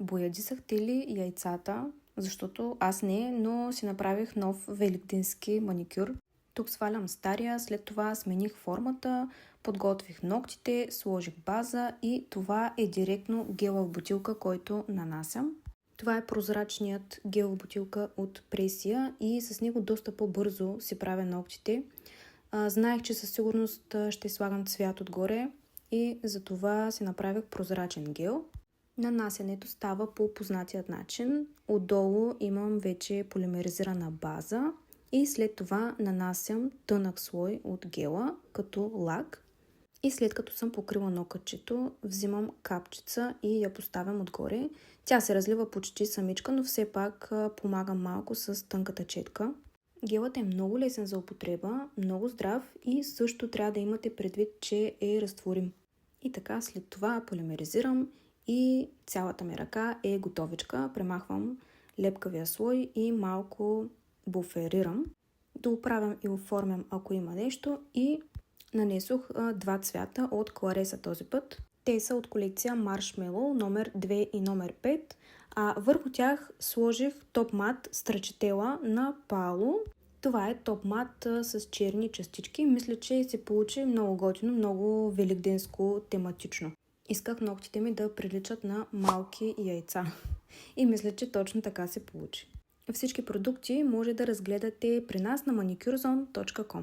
Боядисахте ли яйцата? Защото аз не, но си направих нов великденски маникюр. Тук свалям стария, след това смених формата, подготвих ногтите, сложих база и това е директно гел в бутилка, който нанасям. Това е прозрачният гел в бутилка от Пресия и с него доста по-бързо си правя ногтите. Знаех, че със сигурност ще слагам цвят отгоре и затова си направих прозрачен гел. Нанасянето става по познатият начин. Отдолу имам вече полимеризирана база и след това нанасям тънък слой от гела като лак. И след като съм покрила нокътчето, взимам капчица и я поставям отгоре. Тя се разлива почти самичка, но все пак помага малко с тънката четка. Гелът е много лесен за употреба, много здрав и също трябва да имате предвид, че е разтворим. И така след това полимеризирам и цялата ми ръка е готовичка. Премахвам лепкавия слой и малко буферирам. Дооправям и оформям, ако има нещо, и нанесох два цвята от Клареса този път. Те са от колекция Marshmallow номер 2 и номер 5, а върху тях сложих топ мат Stracciatella на Palo. Това е топ мат с черни частички. Мисля, че се получи много готино, много великденско тематично. Исках ногтите ми да приличат на малки яйца. И мисля, че точно така се получи. Всички продукти може да разгледате при нас на manicurezone.com.